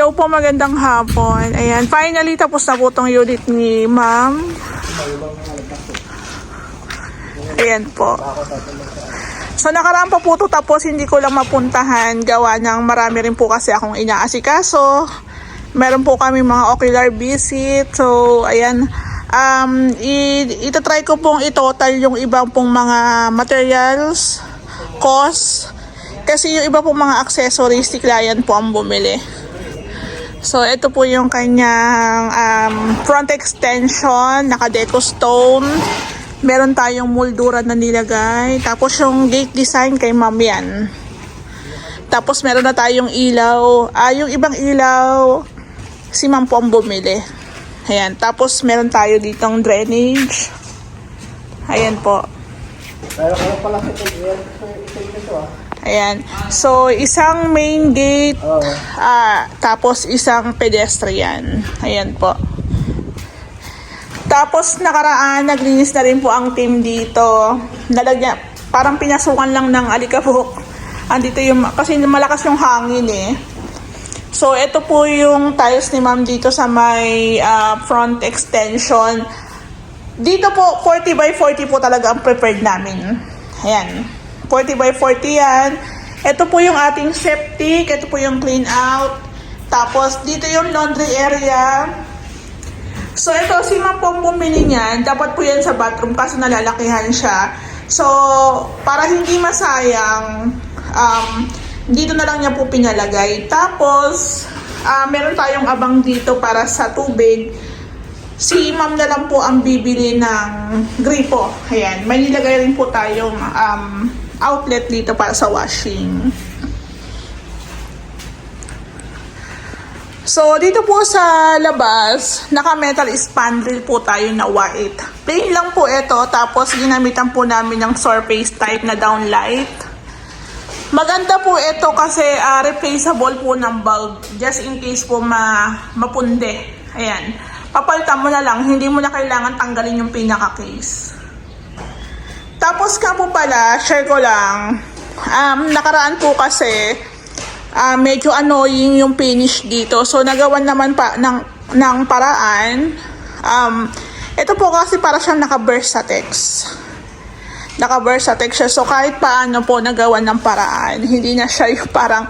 Hello po, magandang hapon. Ayan, finally tapos na po itong unit ni ma'am. Ayan po. So nakaraan pa po ito tapos hindi ko lang mapuntahan. Gawa ng marami rin po kasi akong inaasikaso. Meron po kami mga ocular visit. So ayan, itatry ko pong itotal yung ibang pong mga materials, cost. Kasi yung iba pong mga accessories, si client po ang bumili. So, ito po yung kanyang front extension, naka-deco stone. Meron tayong moldura na nilagay. Tapos yung gate design kay ma'am yan. Tapos meron na tayong ilaw. Yung ibang ilaw, si ma'am po ang bumili. Ayan. Tapos meron tayo ditong drainage. Ayan po. Ayan. So, isang main gate, tapos isang pedestrian. Ayan po. Tapos, nakaraan, naglinis na rin po ang team dito. Nalagyan, parang pinasukan lang ng alikabok. Andito yung, kasi malakas yung hangin eh. So, ito po yung tiles ni ma'am dito sa may front extension. Dito po, 40 by 40 po talaga ang prepared namin. Ayan. 40 by 40 yan. Ito po yung ating septic. Ito po yung clean out. Tapos, dito yung laundry area. So, ito, si ma'am po bumili niyan. Dapat po yan sa bathroom kasi nalalakihan siya. So, para hindi masayang, dito na lang niya po pinalagay. Tapos, meron tayong abang dito para sa tubig. Si ma'am na lang po ang bibili ng gripo. Ayan, may nilagay rin po tayong outlet dito para sa washing. So, dito po sa labas, naka-metal spandrel po tayo na white. Plain lang po ito, tapos ginamitan po namin ng surface type na downlight. Maganda po ito kasi replaceable po ng bulb, just in case po mapunde. Ayan. Papalitan mo na lang, hindi mo na kailangan tanggalin yung pinaka-case. Tapos ka po pala, share ko lang, nakaraan po kasi, medyo annoying yung finish dito. So, nagawan naman pa ng paraan. Ito po kasi para siyang naka-Versatex. Naka-Versatex siya. So, kahit paano po nagawan ng paraan. Hindi na siya yung parang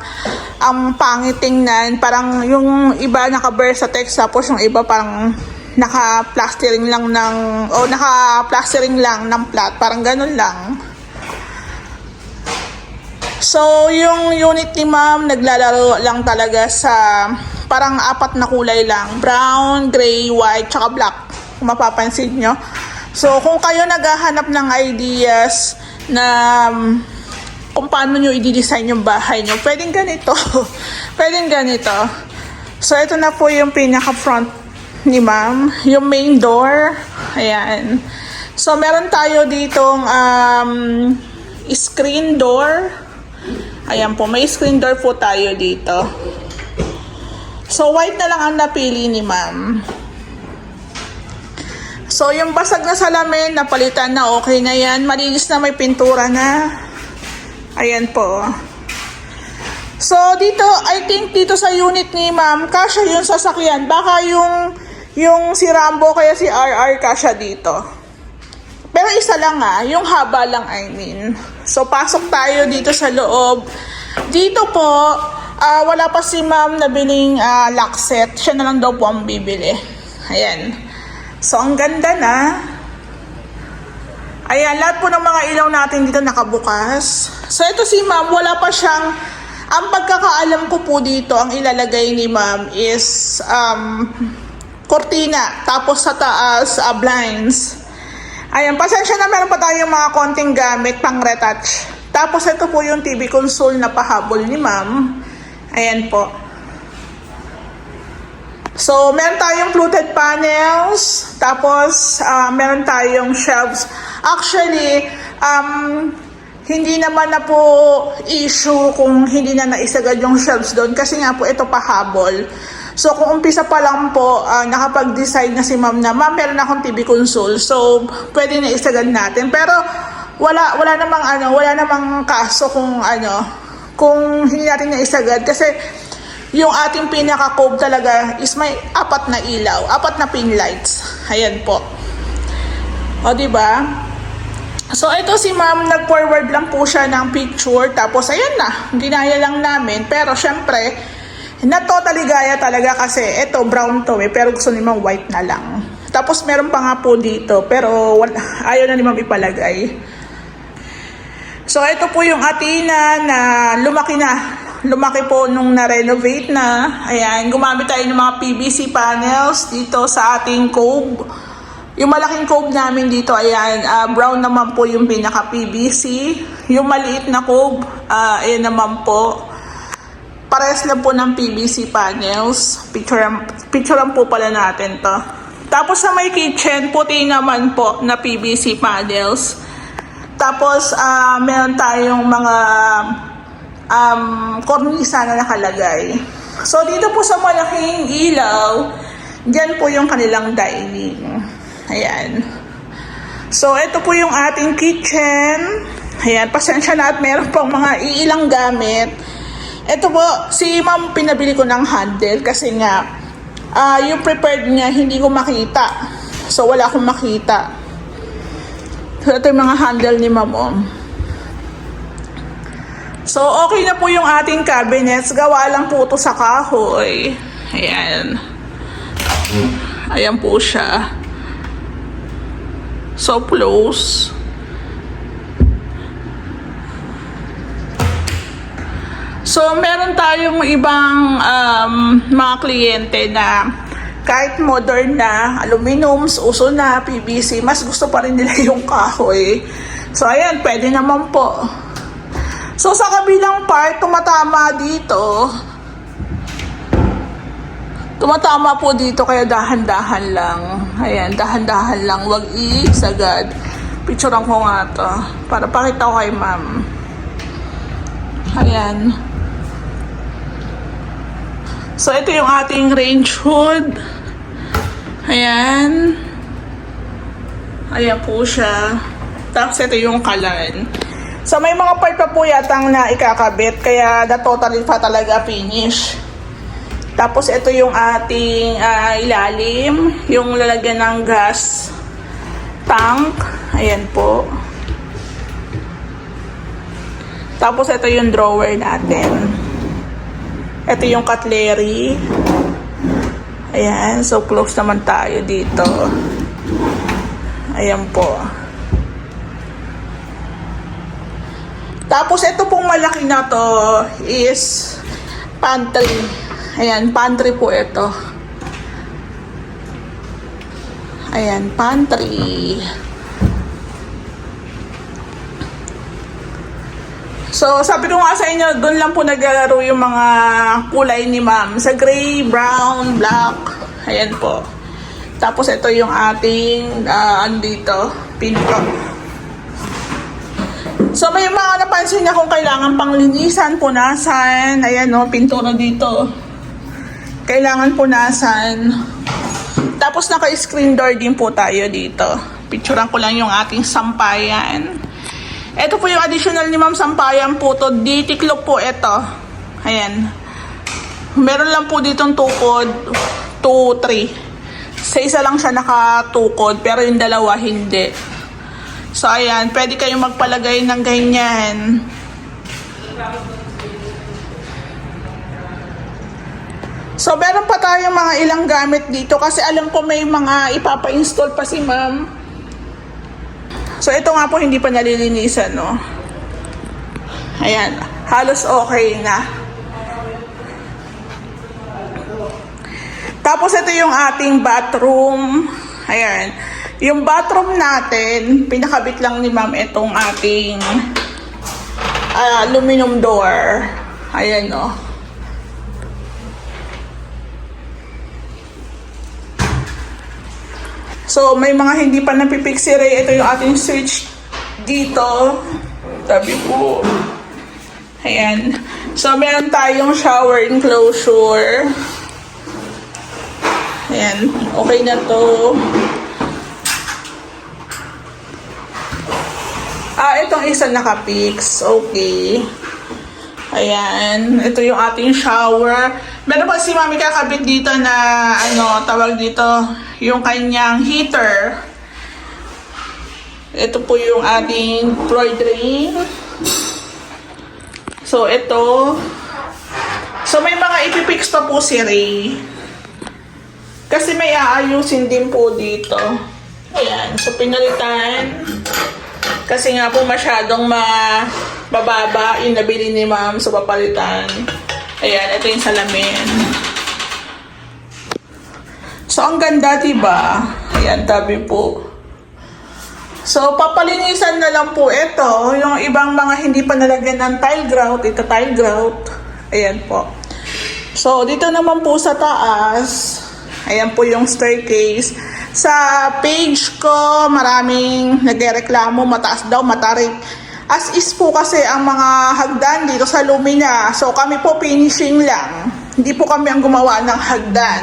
pangit tingnan. Parang yung iba naka-Versatex, tapos yung iba parang naka-plastering lang ng flat. Parang ganun lang. So, yung unit ni ma'am, naglalaro lang talaga sa parang 4 na kulay lang. Brown, gray, white, tsaka black. Kung mapapansin nyo. So, kung kayo naghahanap ng ideas na kung paano nyo i-design yung bahay nyo, pwedeng ganito. Pwedeng ganito. So, ito na po yung pinaka-front ni ma'am. Yung main door. Ayan. So, meron tayo ditong screen door. Ayan po, may screen door po tayo dito. So, white na lang ang napili ni ma'am. So, yung basag na salamin, napalitan na, okay na yan. Malinis na, may pintura na. Ayan po. So, dito, I think dito sa unit ni ma'am, kasya yung sasakyan. Baka yung si Rambo kaya si RR kasya dito. Pero isa lang yung haba lang I mean. So, pasok tayo dito sa loob. Dito po, wala pa si ma'am na biling lock set. Siya na lang daw po ang bibili. Ayan. So, ang ganda na. Ayan, lahat po ng mga ilaw natin dito nakabukas. So, ito si ma'am, wala pa siyang, ang pagkakaalam ko po dito, ang ilalagay ni ma'am is kortina. Tapos sa taas, blinds. Ayan, pasensya na meron pa tayong mga konting gamit pang retouch. Tapos ito po yung TV console na pahabol ni ma'am. Ayan po. So, meron tayong fluted panels. Tapos, meron tayong shelves. Actually, hindi naman na po issue kung hindi na naisagad yung shelves doon. Kasi nga po, ito pahabol. So, kung umpisa pa lang po, nakapag-decide na si ma'am na, ma'am, meron akong TV console. So, pwede na isagad natin. Pero, wala namang kaso kung hindi natin na isagad. Kasi, yung ating pinaka-cove talaga is may 4 na ilaw, 4 na pin lights. Ayan po. O, diba? So, ito si ma'am, nag-forward lang po siya ng picture. Tapos, ayan na. Ginaya lang namin. Pero, syempre, na totally gaya talaga kasi ito, brown to pero gusto ni ma'am white na lang. Tapos, meron pa nga po dito. Pero, ayaw na ni ma'am ipalagay. So, ito po yung Athena na lumaki na. Lumaki po nung na-renovate na. Ayan, gumamit tayo ng mga PVC panels dito sa ating cove. Yung malaking cove namin dito, ayan, brown naman po yung pinaka-PVC. Yung maliit na cove, ayan naman po. Parehas lang po ng PVC panels. Picturean po pala natin to. Tapos sa may kitchen, puti naman po na PVC panels. Tapos, meron tayong mga kornisa na nakalagay. So, dito po sa malaking ilaw, dyan po yung kanilang dining. Ayan. So, ito po yung ating kitchen. Ayan, pasensya na at meron pong mga iilang gamit. Ito po, si ma'am pinabili ko ng handle kasi nga, yung prepared niya hindi ko makita. So, wala akong makita. So, ito yung mga handle ni ma'am. So, okay na po yung ating cabinets. Gawa lang po ito sa kahoy. Ayan. Ayan po siya. So, close. So, meron tayong ibang mga kliyente na kahit modern na, aluminums, uso na, PVC, mas gusto pa rin nila yung kahoy. So, ayan, pwede naman po. So, sa kabilang part, tumatama dito. Tumatama po dito, kaya dahan-dahan lang. Ayan, dahan-dahan lang. Huwag i-sagad. Picturean ko nga to para pakita ko kay ma'am. Ayan. So, ito yung ating range hood. Ayan. Ayan po siya. Tapos, ito yung kalan. So, may mga part pa po yatang na ikakabit, kaya na totally pa talaga finish. Tapos, ito yung ating ilalim, yung lalagyan ng gas tank. Ayan po. Tapos, ito yung drawer natin. Ito yung cutlery. Ayan, so close naman tayo dito. Ayan po. Tapos, ito pong malaki na to is pantry. Ayan, pantry po ito. Ayan, pantry. So, sabi ko nga sa inyo, doon lang po naglalaro yung mga kulay ni ma'am. Sa gray, brown, black. Ayan po. Tapos, ito yung ating, andito, pinto. So, may mga napansin niya kung kailangan pang linisan, punasan. Ayan, no, pintura dito. Kailangan punasan. Tapos, naka-screen door din po tayo dito. Picturean ko lang yung ating sampayan. Ito po yung additional ni ma'am sampayan po to. Ditiklop po ito. Ayan. Meron lang po ditong tukod. 2, 3. Sa isa lang siya nakatukod, pero yung dalawa hindi. So, ayan, pwede kayong magpalagay ng ganyan. So, meron pa tayong mga ilang gamit dito kasi alam ko may mga ipapa-install pa si ma'am. So, ito nga po hindi pa nalilinisan, no? Ayan, halos okay na. Tapos, ito yung ating bathroom. Ayan. Yung bathroom natin, pinakabit lang ni ma'am itong ating aluminum door. Ayan, no? So, may mga hindi pa napipiksire. Ito yung ating switch dito. Tabi po. Ayan. So, meron tayong shower enclosure. Ayan. Okay na to. Itong isa nakapix. Okay. Ayan, ito yung ating shower. Meron pa si Mami kakabit dito na, tawag dito, yung kanyang heater. Ito po yung ating floor drain. So, ito. So, may mga ipipix pa po si Ray. Kasi may aayusin din po dito. Ayan, so pinalitan. Kasi nga po masyadong mababa yung nabili ni Ma'am, so papalitan. Ayan, ito yung salamin. So, ang ganda, diba? Ayan, tabi po. So, papalinisan na lang po ito. Yung ibang mga hindi pa nalagyan ng tile grout, ito tile grout. Ayan po. So, dito naman po sa taas, ayan po yung staircase. Sa page ko, maraming nagreklamo, mataas daw, matarik. As is po kasi ang mga hagdan dito sa Lumina. So, kami po finishing lang. Hindi po kami ang gumawa ng hagdan.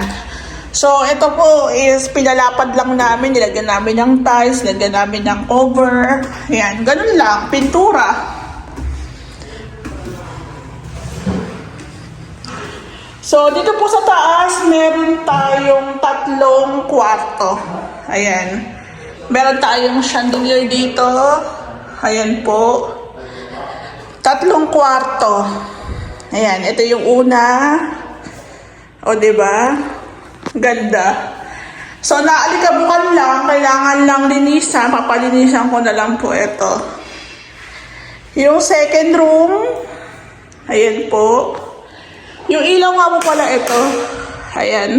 So, ito po is pinalapad lang namin. Nilagyan namin ng tiles, nilagyan namin ng cover. Ayan, ganun lang. Pintura. So, dito po sa taas, meron tayong 3 kwarto. Ayan. Meron tayong chandelier dito. Ayan po. 3 kwarto. Ayan, ito yung una. O, diba? Ganda. So, naalikabukan lang. Kailangan lang linisan. Papalinisan ko na lang po ito. Yung second room. Ayan po. Yung ilaw nga po pala ito. Ayan.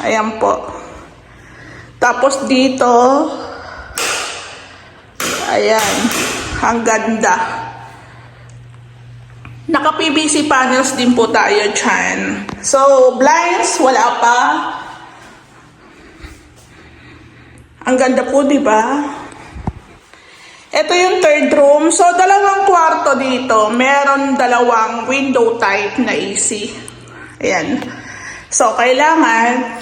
Ayan po. Tapos dito. Ayan. Ang ganda. Naka-PVC panels din po tayo dyan. So, blinds, wala pa. Ang ganda po, di ba? Ito yung third room. So, 2 kwarto dito. Meron 2 window type na AC. Ayan. So, kailangan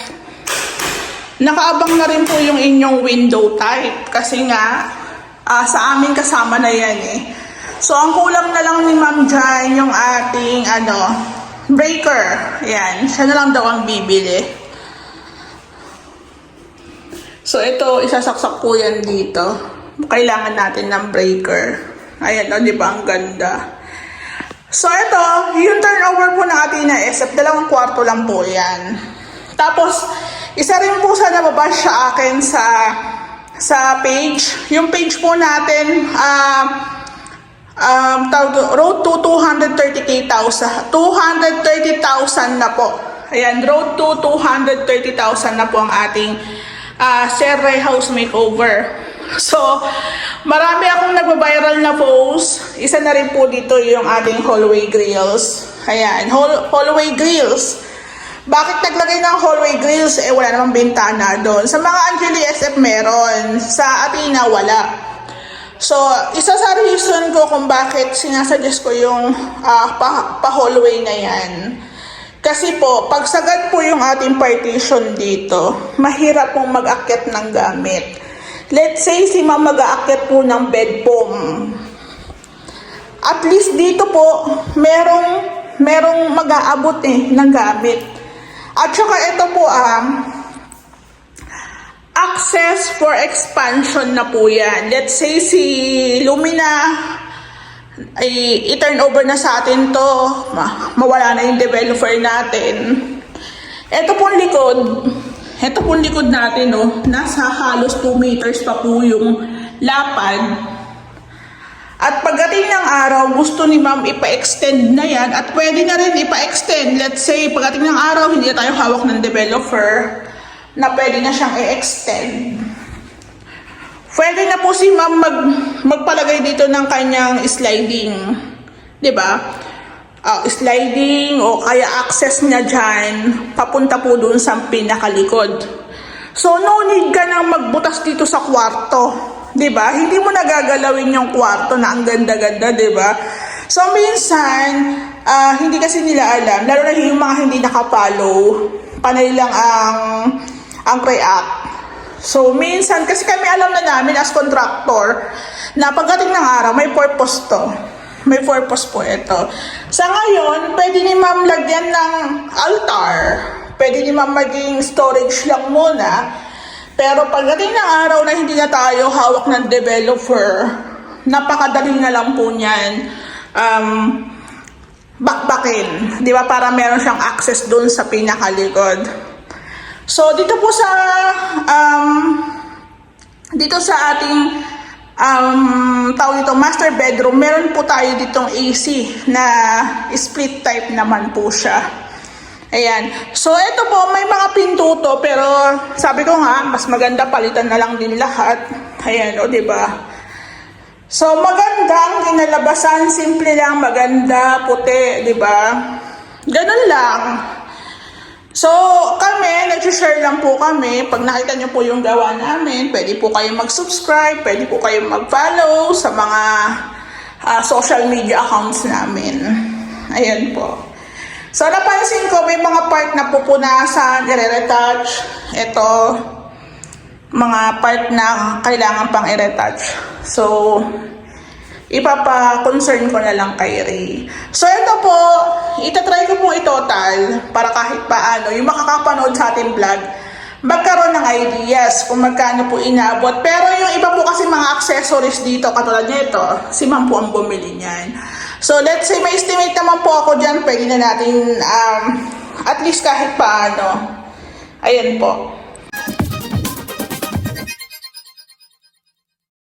nakaabang na rin po yung inyong window type. Kasi nga, sa amin kasama na yan eh. So, ang kulang na lang ni Ma'am dyan yung ating, breaker. Ayan. Siya na lang daw ang bibili. So, ito, isasaksak po yan dito. Kailangan natin ng breaker. Ayan, di ba? Ang ganda. So, ito, yung turnover po ng ating na-SF, 2 kwarto lang po yan. Tapos, isa rin po sa nababash sa akin sa page. Yung page po natin, road to 230,000 na po. Ayan, road to 230,000 na po ang ating Sir Ray House Makeover. So, marami akong nagba-viral na post. Isa na rin po dito yung ating hallway grills. Ayan, hallway grills. Bakit naglagay ng hallway grills? Eh, wala namang bintana doon. Sa mga Angeli SF meron. Sa Athena, wala. So, isa sa reason ko kung bakit sinasuggest ko yung pa-hallway na yan. Kasi po, pag sagad po yung ating partition dito, mahirap pong mag-akyat ng gamit. Let's say si Ma'am mag-aakyat po ng bed foam. At least dito po, merong mag-aabot ng gamit. At saka ito po access for expansion na po yan. Let's say si Lumina ay i-turn over na sa atin to, mawala na yung developer natin. Ito pong likod. Ito po likod natin, nasa halos 2 meters pa po yung lapad. At pagdating ng araw, gusto ni Ma'am ipa-extend na yan at pwede na rin ipa-extend. Let's say, pagdating ng araw, hindi na tayo hawak ng developer na pwede na siyang i-extend. Pwede na po si Ma'am magpalagay dito ng kanyang sliding. Diba? Sliding o kaya access niya dyan, papunta po dun sa pinakalikod. So, no need ka nang magbutas dito sa kwarto. Diba? Hindi mo nagagalawin yung kwarto na ang ganda-ganda, diba? So, minsan, hindi kasi nila alam, lalo na yung mga hindi nakapollow, panay lang ang react. So, minsan, kasi kami alam na namin as contractor, na pagdating ng araw, may purpose to. May purpose po ito. Sa ngayon, pwede ni ma'am lagyan ng altar. Pwede ni ma'am maging storage lang muna. Pero pagdating ng araw na hindi na tayo hawak ng developer, napakadali na lang po niyan bakbakin. Di ba? Para meron siyang access dun sa pinakalikod. So, dito po sa ating tawag dito, master bedroom, meron po tayo ditong AC na split type naman po siya. Ayan. So, ito po, may mga pinto to, pero sabi ko nga, mas maganda palitan na lang din lahat. Ayan, o, diba? So, magandang kinalabasan, simple lang, maganda, puti, diba? Ganun lang. So, kami, nag-share lang po kami. Pag nakita nyo po yung gawa namin, pwede po kayong mag-subscribe, pwede po kayong mag-follow sa mga social media accounts namin. Ayan po. So, napansin ko, may mga part na pupunasan, i-retouch. Ito, mga part na kailangan pang i-retouch. So, ipapa-concern ko na lang kay Ray. So, ito po, itatry ko pong i-total para kahit paano, yung makakapanood sa ating vlog, magkaroon ng ideas kung magkano po inabot. Pero yung iba po kasi mga accessories dito, katulad nito, si ma'am po ang bumili niyan. So, let's say may estimate naman po ako dyan, pwede na natin at least kahit paano. Ayan po.